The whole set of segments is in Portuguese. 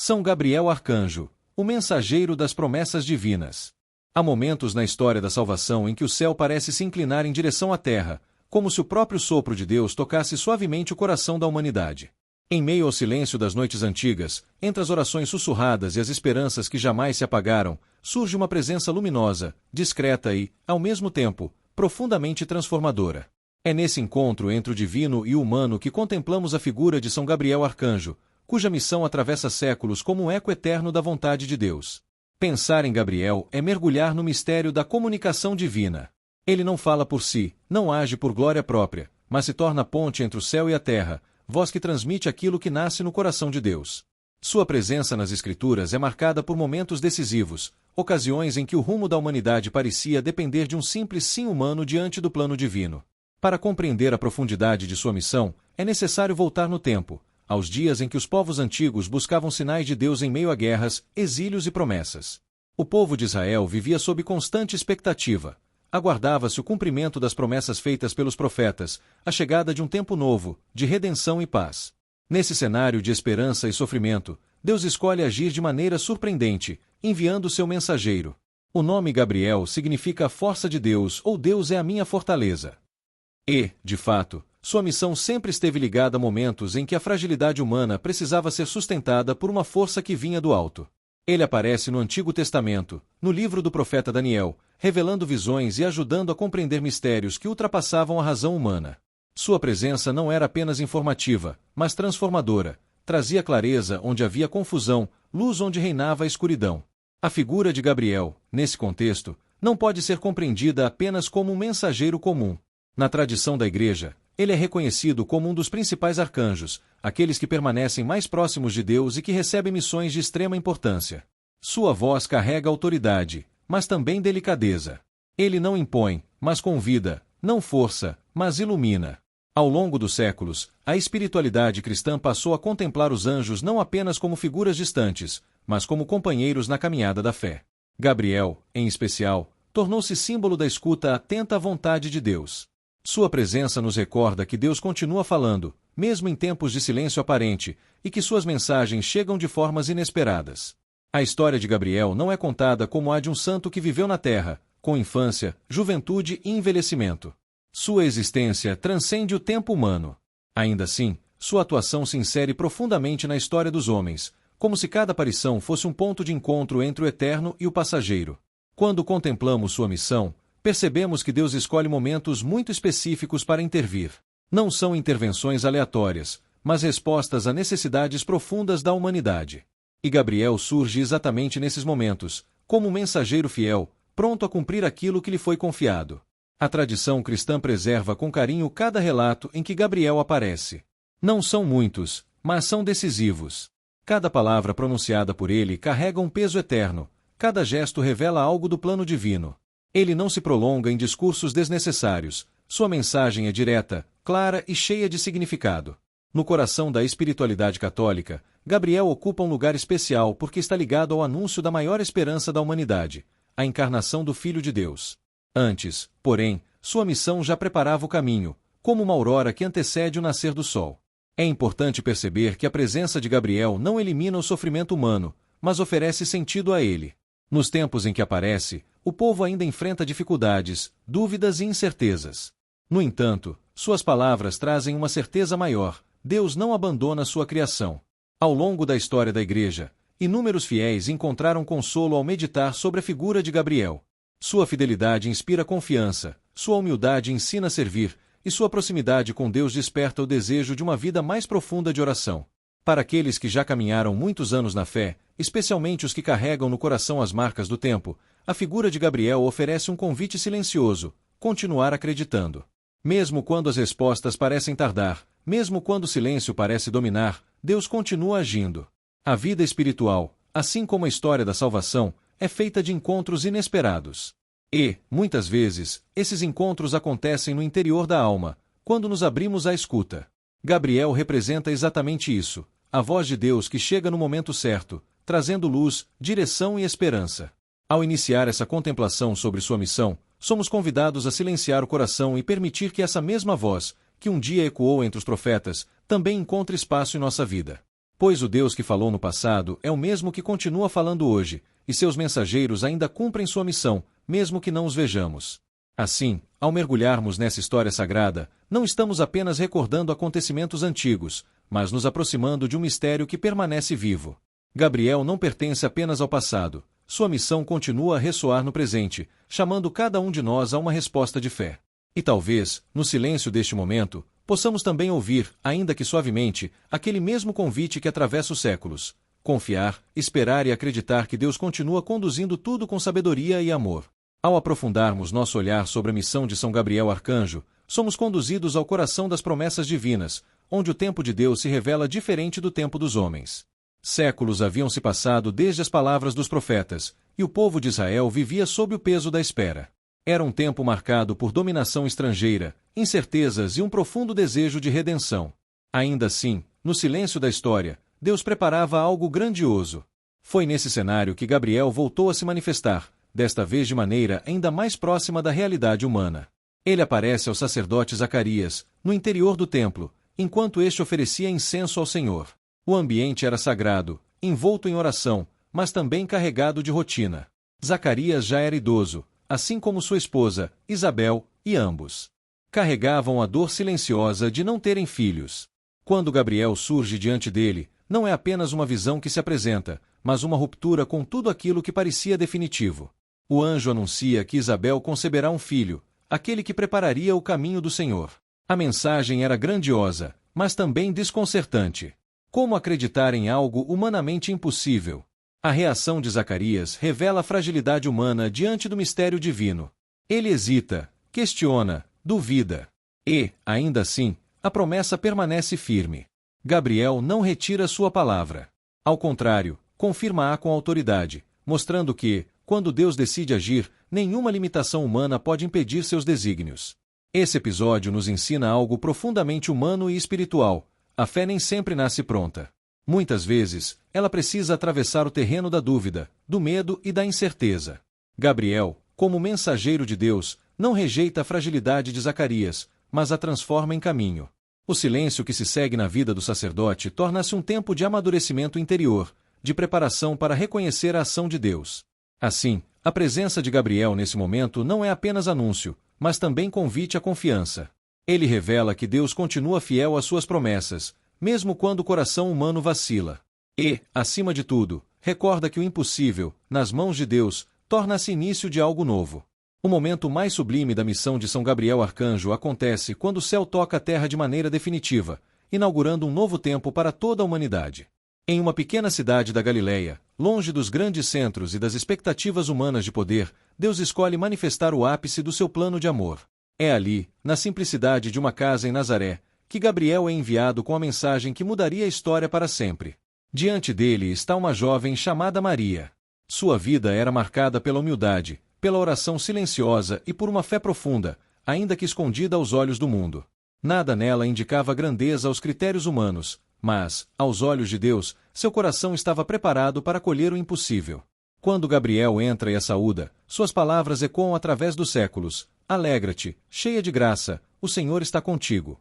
São Gabriel Arcanjo, o mensageiro das promessas divinas. Há momentos na história da salvação em que o céu parece se inclinar em direção à terra, como se o próprio sopro de Deus tocasse suavemente o coração da humanidade. Em meio ao silêncio das noites antigas, entre as orações sussurradas e as esperanças que jamais se apagaram, surge uma presença luminosa, discreta e, ao mesmo tempo, profundamente transformadora. É nesse encontro entre o divino e o humano que contemplamos a figura de São Gabriel Arcanjo, cuja missão atravessa séculos como um eco eterno da vontade de Deus. Pensar em Gabriel é mergulhar no mistério da comunicação divina. Ele não fala por si, não age por glória própria, mas se torna ponte entre o céu e a terra, voz que transmite aquilo que nasce no coração de Deus. Sua presença nas Escrituras é marcada por momentos decisivos, ocasiões em que o rumo da humanidade parecia depender de um simples sim humano diante do plano divino. Para compreender a profundidade de sua missão, é necessário voltar no tempo, aos dias em que os povos antigos buscavam sinais de Deus em meio a guerras, exílios e promessas. O povo de Israel vivia sob constante expectativa. Aguardava-se o cumprimento das promessas feitas pelos profetas, a chegada de um tempo novo, de redenção e paz. Nesse cenário de esperança e sofrimento, Deus escolhe agir de maneira surpreendente, enviando seu mensageiro. O nome Gabriel significa força de Deus ou Deus é a minha fortaleza. E, de fato, sua missão sempre esteve ligada a momentos em que a fragilidade humana precisava ser sustentada por uma força que vinha do alto. Ele aparece no Antigo Testamento, no livro do profeta Daniel, revelando visões e ajudando a compreender mistérios que ultrapassavam a razão humana. Sua presença não era apenas informativa, mas transformadora, trazia clareza onde havia confusão, luz onde reinava a escuridão. A figura de Gabriel, nesse contexto, não pode ser compreendida apenas como um mensageiro comum. Na tradição da Igreja, ele é reconhecido como um dos principais arcanjos, aqueles que permanecem mais próximos de Deus e que recebem missões de extrema importância. Sua voz carrega autoridade, mas também delicadeza. Ele não impõe, mas convida, não força, mas ilumina. Ao longo dos séculos, a espiritualidade cristã passou a contemplar os anjos não apenas como figuras distantes, mas como companheiros na caminhada da fé. Gabriel, em especial, tornou-se símbolo da escuta atenta à vontade de Deus. Sua presença nos recorda que Deus continua falando, mesmo em tempos de silêncio aparente, e que suas mensagens chegam de formas inesperadas. A história de Gabriel não é contada como a de um santo que viveu na terra, com infância, juventude e envelhecimento. Sua existência transcende o tempo humano. Ainda assim, sua atuação se insere profundamente na história dos homens, como se cada aparição fosse um ponto de encontro entre o eterno e o passageiro. Quando contemplamos sua missão, percebemos que Deus escolhe momentos muito específicos para intervir. Não são intervenções aleatórias, mas respostas a necessidades profundas da humanidade. E Gabriel surge exatamente nesses momentos, como um mensageiro fiel, pronto a cumprir aquilo que lhe foi confiado. A tradição cristã preserva com carinho cada relato em que Gabriel aparece. Não são muitos, mas são decisivos. Cada palavra pronunciada por ele carrega um peso eterno, cada gesto revela algo do plano divino. Ele não se prolonga em discursos desnecessários, sua mensagem é direta, clara e cheia de significado. No coração da espiritualidade católica, Gabriel ocupa um lugar especial porque está ligado ao anúncio da maior esperança da humanidade, a encarnação do Filho de Deus. Antes, porém, sua missão já preparava o caminho, como uma aurora que antecede o nascer do sol. É importante perceber que a presença de Gabriel não elimina o sofrimento humano, mas oferece sentido a ele. Nos tempos em que aparece, o povo ainda enfrenta dificuldades, dúvidas e incertezas. No entanto, suas palavras trazem uma certeza maior: Deus não abandona sua criação. Ao longo da história da Igreja, inúmeros fiéis encontraram consolo ao meditar sobre a figura de Gabriel. Sua fidelidade inspira confiança, sua humildade ensina a servir, e sua proximidade com Deus desperta o desejo de uma vida mais profunda de oração. Para aqueles que já caminharam muitos anos na fé, especialmente os que carregam no coração as marcas do tempo, a figura de Gabriel oferece um convite silencioso: continuar acreditando. Mesmo quando as respostas parecem tardar, mesmo quando o silêncio parece dominar, Deus continua agindo. A vida espiritual, assim como a história da salvação, é feita de encontros inesperados. E, muitas vezes, esses encontros acontecem no interior da alma, quando nos abrimos à escuta. Gabriel representa exatamente isso, a voz de Deus que chega no momento certo, trazendo luz, direção e esperança. Ao iniciar essa contemplação sobre sua missão, somos convidados a silenciar o coração e permitir que essa mesma voz, que um dia ecoou entre os profetas, também encontre espaço em nossa vida. Pois o Deus que falou no passado é o mesmo que continua falando hoje, e seus mensageiros ainda cumprem sua missão, mesmo que não os vejamos. Assim, ao mergulharmos nessa história sagrada, não estamos apenas recordando acontecimentos antigos, mas nos aproximando de um mistério que permanece vivo. Gabriel não pertence apenas ao passado, sua missão continua a ressoar no presente, chamando cada um de nós a uma resposta de fé. E talvez, no silêncio deste momento, possamos também ouvir, ainda que suavemente, aquele mesmo convite que atravessa os séculos: confiar, esperar e acreditar que Deus continua conduzindo tudo com sabedoria e amor. Ao aprofundarmos nosso olhar sobre a missão de São Gabriel Arcanjo, somos conduzidos ao coração das promessas divinas, onde o tempo de Deus se revela diferente do tempo dos homens. Séculos haviam se passado desde as palavras dos profetas, e o povo de Israel vivia sob o peso da espera. Era um tempo marcado por dominação estrangeira, incertezas e um profundo desejo de redenção. Ainda assim, no silêncio da história, Deus preparava algo grandioso. Foi nesse cenário que Gabriel voltou a se manifestar, desta vez de maneira ainda mais próxima da realidade humana. Ele aparece ao sacerdote Zacarias, no interior do templo, enquanto este oferecia incenso ao Senhor. O ambiente era sagrado, envolto em oração, mas também carregado de rotina. Zacarias já era idoso, assim como sua esposa, Isabel, e ambos carregavam a dor silenciosa de não terem filhos. Quando Gabriel surge diante dele, não é apenas uma visão que se apresenta, mas uma ruptura com tudo aquilo que parecia definitivo. O anjo anuncia que Isabel conceberá um filho, aquele que prepararia o caminho do Senhor. A mensagem era grandiosa, mas também desconcertante. Como acreditar em algo humanamente impossível? A reação de Zacarias revela a fragilidade humana diante do mistério divino. Ele hesita, questiona, duvida. E, ainda assim, a promessa permanece firme. Gabriel não retira sua palavra. Ao contrário, confirma-a com autoridade, mostrando que, quando Deus decide agir, nenhuma limitação humana pode impedir seus desígnios. Esse episódio nos ensina algo profundamente humano e espiritual. A fé nem sempre nasce pronta. Muitas vezes, ela precisa atravessar o terreno da dúvida, do medo e da incerteza. Gabriel, como mensageiro de Deus, não rejeita a fragilidade de Zacarias, mas a transforma em caminho. O silêncio que se segue na vida do sacerdote torna-se um tempo de amadurecimento interior, de preparação para reconhecer a ação de Deus. Assim, a presença de Gabriel nesse momento não é apenas anúncio, mas também convite à confiança. Ele revela que Deus continua fiel às suas promessas, mesmo quando o coração humano vacila. E, acima de tudo, recorda que o impossível, nas mãos de Deus, torna-se início de algo novo. O momento mais sublime da missão de São Gabriel Arcanjo acontece quando o céu toca a terra de maneira definitiva, inaugurando um novo tempo para toda a humanidade. Em uma pequena cidade da Galileia, longe dos grandes centros e das expectativas humanas de poder, Deus escolhe manifestar o ápice do seu plano de amor. É ali, na simplicidade de uma casa em Nazaré, que Gabriel é enviado com a mensagem que mudaria a história para sempre. Diante dele está uma jovem chamada Maria. Sua vida era marcada pela humildade, pela oração silenciosa e por uma fé profunda, ainda que escondida aos olhos do mundo. Nada nela indicava grandeza aos critérios humanos, mas, aos olhos de Deus, seu coração estava preparado para acolher o impossível. Quando Gabriel entra e a saúda, suas palavras ecoam através dos séculos: alegra-te, cheia de graça, o Senhor está contigo.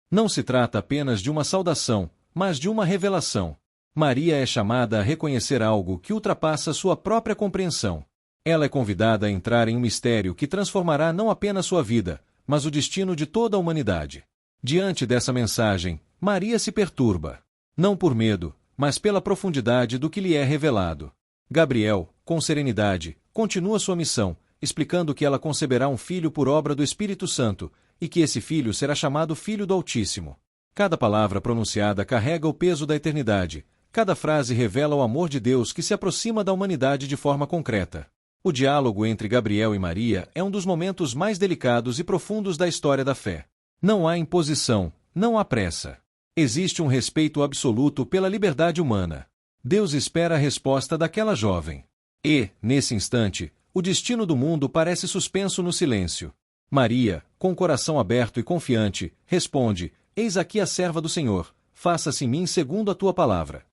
Não se trata apenas de uma saudação, mas de uma revelação. Maria é chamada a reconhecer algo que ultrapassa sua própria compreensão. Ela é convidada a entrar em um mistério que transformará não apenas sua vida, mas o destino de toda a humanidade. Diante dessa mensagem, Maria se perturba. Não por medo, mas pela profundidade do que lhe é revelado. Gabriel, com serenidade, continua sua missão, explicando que ela conceberá um filho por obra do Espírito Santo, e que esse filho será chamado Filho do Altíssimo. Cada palavra pronunciada carrega o peso da eternidade, cada frase revela o amor de Deus que se aproxima da humanidade de forma concreta. O diálogo entre Gabriel e Maria é um dos momentos mais delicados e profundos da história da fé. Não há imposição, não há pressa. Existe um respeito absoluto pela liberdade humana. Deus espera a resposta daquela jovem. E, nesse instante, o destino do mundo parece suspenso no silêncio. Maria, com o coração aberto e confiante, responde: eis aqui a serva do Senhor, faça-se em mim segundo a tua palavra.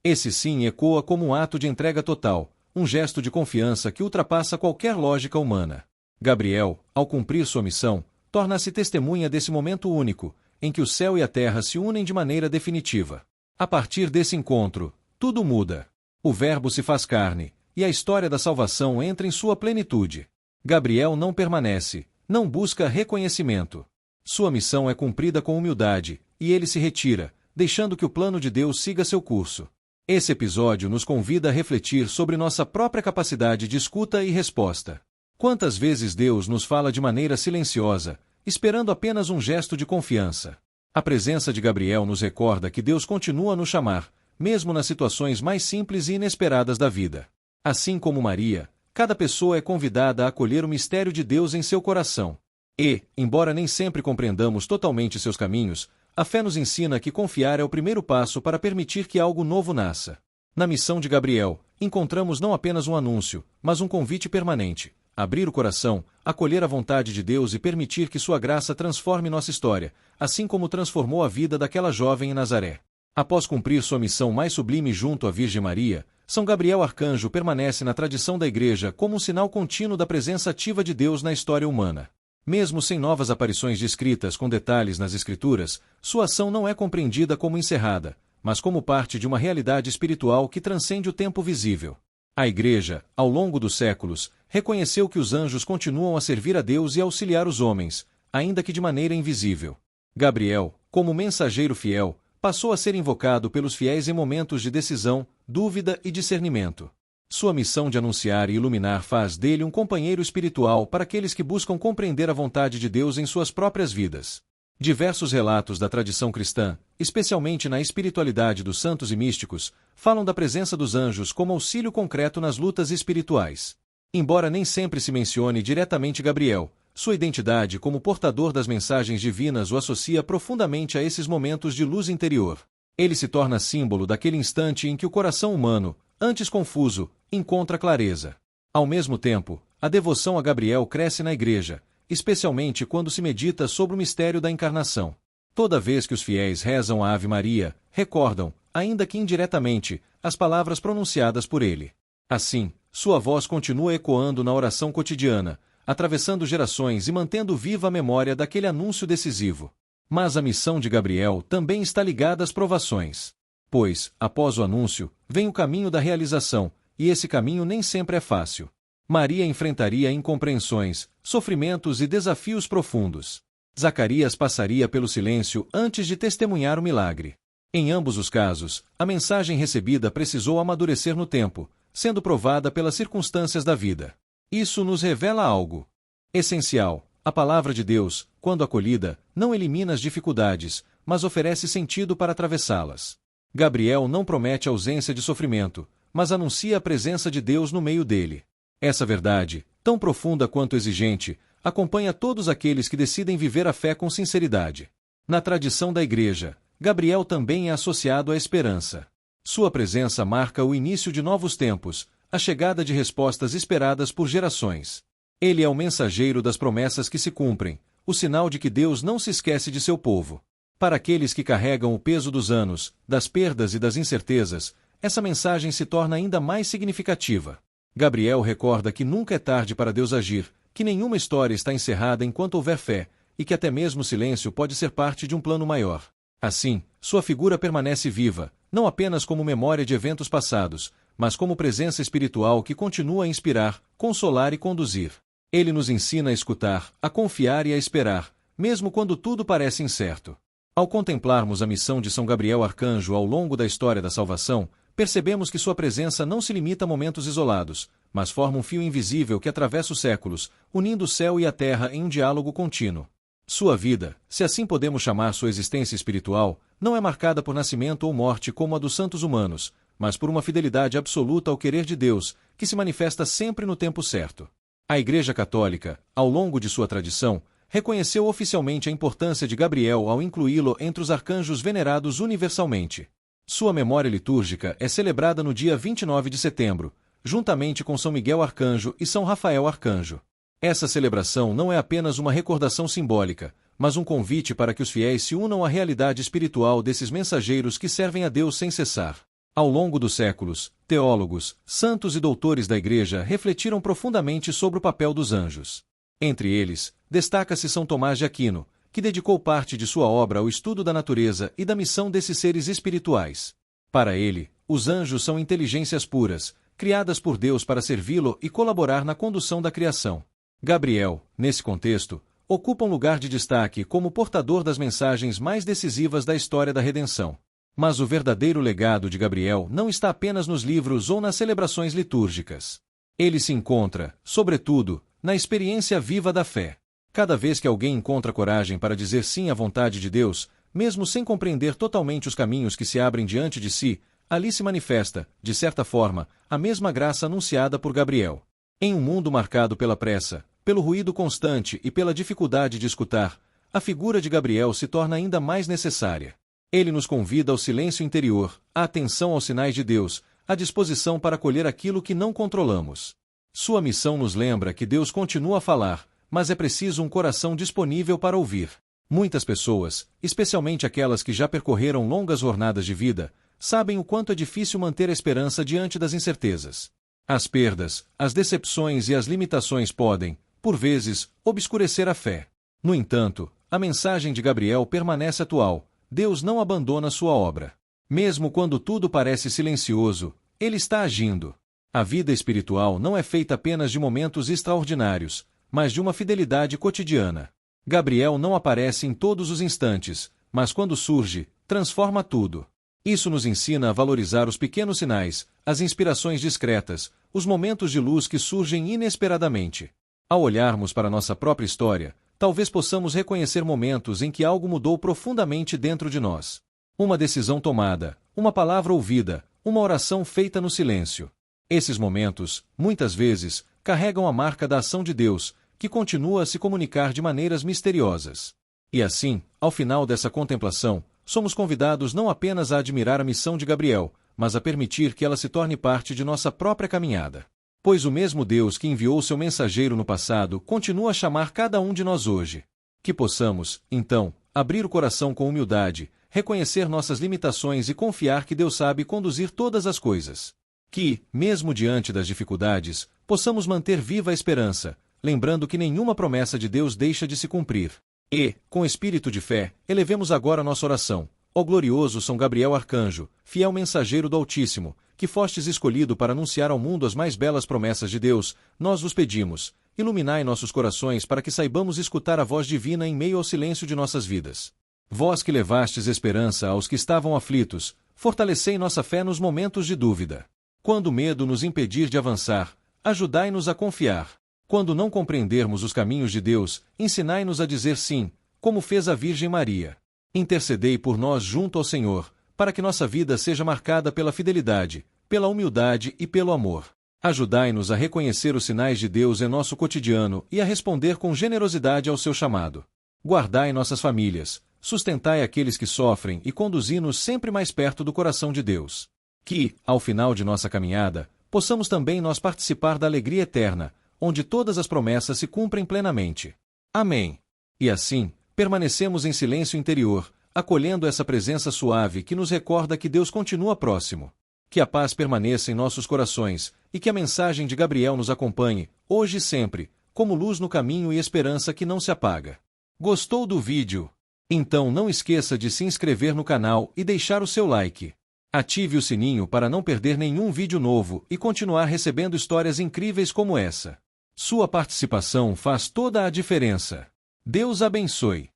Esse sim ecoa como um ato de entrega total, um gesto de confiança que ultrapassa qualquer lógica humana. Gabriel, ao cumprir sua missão, torna-se testemunha desse momento único, em que o céu e a terra se unem de maneira definitiva. A partir desse encontro, tudo muda. O Verbo se faz carne, e a história da salvação entra em sua plenitude. Gabriel não permanece, não busca reconhecimento. Sua missão é cumprida com humildade, e ele se retira, deixando que o plano de Deus siga seu curso. Esse episódio nos convida a refletir sobre nossa própria capacidade de escuta e resposta. Quantas vezes Deus nos fala de maneira silenciosa, esperando apenas um gesto de confiança? A presença de Gabriel nos recorda que Deus continua a nos chamar, mesmo nas situações mais simples e inesperadas da vida. Assim como Maria, cada pessoa é convidada a acolher o mistério de Deus em seu coração. E, embora nem sempre compreendamos totalmente seus caminhos, a fé nos ensina que confiar é o primeiro passo para permitir que algo novo nasça. Na missão de Gabriel, encontramos não apenas um anúncio, mas um convite permanente: abrir o coração, acolher a vontade de Deus e permitir que sua graça transforme nossa história, assim como transformou a vida daquela jovem em Nazaré. Após cumprir sua missão mais sublime junto à Virgem Maria, São Gabriel Arcanjo permanece na tradição da Igreja como um sinal contínuo da presença ativa de Deus na história humana. Mesmo sem novas aparições descritas com detalhes nas Escrituras, sua ação não é compreendida como encerrada, mas como parte de uma realidade espiritual que transcende o tempo visível. A Igreja, ao longo dos séculos, reconheceu que os anjos continuam a servir a Deus e a auxiliar os homens, ainda que de maneira invisível. Gabriel, como mensageiro fiel, passou a ser invocado pelos fiéis em momentos de decisão, dúvida e discernimento. Sua missão de anunciar e iluminar faz dele um companheiro espiritual para aqueles que buscam compreender a vontade de Deus em suas próprias vidas. Diversos relatos da tradição cristã, especialmente na espiritualidade dos santos e místicos, falam da presença dos anjos como auxílio concreto nas lutas espirituais. Embora nem sempre se mencione diretamente Gabriel, sua identidade como portador das mensagens divinas o associa profundamente a esses momentos de luz interior. Ele se torna símbolo daquele instante em que o coração humano, antes confuso, encontra clareza. Ao mesmo tempo, a devoção a Gabriel cresce na Igreja, especialmente quando se medita sobre o mistério da encarnação. Toda vez que os fiéis rezam a Ave Maria, recordam, ainda que indiretamente, as palavras pronunciadas por ele. Assim, sua voz continua ecoando na oração cotidiana, atravessando gerações e mantendo viva a memória daquele anúncio decisivo. Mas a missão de Gabriel também está ligada às provações. Pois, após o anúncio, vem o caminho da realização, e esse caminho nem sempre é fácil. Maria enfrentaria incompreensões, sofrimentos e desafios profundos. Zacarias passaria pelo silêncio antes de testemunhar o milagre. Em ambos os casos, a mensagem recebida precisou amadurecer no tempo, sendo provada pelas circunstâncias da vida. Isso nos revela algo essencial: a palavra de Deus, quando acolhida, não elimina as dificuldades, mas oferece sentido para atravessá-las. Gabriel não promete ausência de sofrimento, mas anuncia a presença de Deus no meio dele. Essa verdade, tão profunda quanto exigente, acompanha todos aqueles que decidem viver a fé com sinceridade. Na tradição da Igreja, Gabriel também é associado à esperança. Sua presença marca o início de novos tempos, a chegada de respostas esperadas por gerações. Ele é o mensageiro das promessas que se cumprem, o sinal de que Deus não se esquece de seu povo. Para aqueles que carregam o peso dos anos, das perdas e das incertezas, essa mensagem se torna ainda mais significativa. Gabriel recorda que nunca é tarde para Deus agir, que nenhuma história está encerrada enquanto houver fé, e que até mesmo o silêncio pode ser parte de um plano maior. Assim, sua figura permanece viva, não apenas como memória de eventos passados, mas como presença espiritual que continua a inspirar, consolar e conduzir. Ele nos ensina a escutar, a confiar e a esperar, mesmo quando tudo parece incerto. Ao contemplarmos a missão de São Gabriel Arcanjo ao longo da história da salvação, percebemos que sua presença não se limita a momentos isolados, mas forma um fio invisível que atravessa os séculos, unindo o céu e a terra em um diálogo contínuo. Sua vida, se assim podemos chamar sua existência espiritual, não é marcada por nascimento ou morte como a dos santos humanos, mas por uma fidelidade absoluta ao querer de Deus, que se manifesta sempre no tempo certo. A Igreja Católica, ao longo de sua tradição, reconheceu oficialmente a importância de Gabriel ao incluí-lo entre os arcanjos venerados universalmente. Sua memória litúrgica é celebrada no dia 29 de setembro, juntamente com São Miguel Arcanjo e São Rafael Arcanjo. Essa celebração não é apenas uma recordação simbólica, mas um convite para que os fiéis se unam à realidade espiritual desses mensageiros que servem a Deus sem cessar. Ao longo dos séculos, teólogos, santos e doutores da Igreja refletiram profundamente sobre o papel dos anjos. Entre eles, destaca-se São Tomás de Aquino, que dedicou parte de sua obra ao estudo da natureza e da missão desses seres espirituais. Para ele, os anjos são inteligências puras, criadas por Deus para servi-lo e colaborar na condução da criação. Gabriel, nesse contexto, ocupa um lugar de destaque como portador das mensagens mais decisivas da história da redenção. Mas o verdadeiro legado de Gabriel não está apenas nos livros ou nas celebrações litúrgicas. Ele se encontra, sobretudo, na experiência viva da fé. Cada vez que alguém encontra coragem para dizer sim à vontade de Deus, mesmo sem compreender totalmente os caminhos que se abrem diante de si, ali se manifesta, de certa forma, a mesma graça anunciada por Gabriel. Em um mundo marcado pela pressa, pelo ruído constante e pela dificuldade de escutar, a figura de Gabriel se torna ainda mais necessária. Ele nos convida ao silêncio interior, à atenção aos sinais de Deus, à disposição para acolher aquilo que não controlamos. Sua missão nos lembra que Deus continua a falar, mas é preciso um coração disponível para ouvir. Muitas pessoas, especialmente aquelas que já percorreram longas jornadas de vida, sabem o quanto é difícil manter a esperança diante das incertezas. As perdas, as decepções e as limitações podem, por vezes, obscurecer a fé. No entanto, a mensagem de Gabriel permanece atual. Deus não abandona sua obra. Mesmo quando tudo parece silencioso, Ele está agindo. A vida espiritual não é feita apenas de momentos extraordinários, mas de uma fidelidade cotidiana. Gabriel não aparece em todos os instantes, mas quando surge, transforma tudo. Isso nos ensina a valorizar os pequenos sinais, as inspirações discretas, os momentos de luz que surgem inesperadamente. Ao olharmos para nossa própria história, talvez possamos reconhecer momentos em que algo mudou profundamente dentro de nós. Uma decisão tomada, uma palavra ouvida, uma oração feita no silêncio. Esses momentos, muitas vezes, carregam a marca da ação de Deus, que continua a se comunicar de maneiras misteriosas. E assim, ao final dessa contemplação, somos convidados não apenas a admirar a missão de Gabriel, mas a permitir que ela se torne parte de nossa própria caminhada. Pois o mesmo Deus que enviou seu mensageiro no passado continua a chamar cada um de nós hoje. Que possamos, então, abrir o coração com humildade, reconhecer nossas limitações e confiar que Deus sabe conduzir todas as coisas. Que, mesmo diante das dificuldades, possamos manter viva a esperança, lembrando que nenhuma promessa de Deus deixa de se cumprir. E, com espírito de fé, elevemos agora nossa oração. Ó glorioso São Gabriel Arcanjo, fiel mensageiro do Altíssimo, que fostes escolhido para anunciar ao mundo as mais belas promessas de Deus, nós vos pedimos, iluminai nossos corações para que saibamos escutar a voz divina em meio ao silêncio de nossas vidas. Vós que levastes esperança aos que estavam aflitos, fortalecei nossa fé nos momentos de dúvida. Quando o medo nos impedir de avançar, ajudai-nos a confiar. Quando não compreendermos os caminhos de Deus, ensinai-nos a dizer sim, como fez a Virgem Maria. Intercedei por nós junto ao Senhor, para que nossa vida seja marcada pela fidelidade, pela humildade e pelo amor. Ajudai-nos a reconhecer os sinais de Deus em nosso cotidiano e a responder com generosidade ao seu chamado. Guardai nossas famílias, sustentai aqueles que sofrem e conduzi-nos sempre mais perto do coração de Deus. Que, ao final de nossa caminhada, possamos também nós participar da alegria eterna, onde todas as promessas se cumprem plenamente. Amém. E assim, permanecemos em silêncio interior, acolhendo essa presença suave que nos recorda que Deus continua próximo. Que a paz permaneça em nossos corações, e que a mensagem de Gabriel nos acompanhe, hoje e sempre, como luz no caminho e esperança que não se apaga. Gostou do vídeo? Então não esqueça de se inscrever no canal e deixar o seu like. Ative o sininho para não perder nenhum vídeo novo e continuar recebendo histórias incríveis como essa. Sua participação faz toda a diferença. Deus abençoe.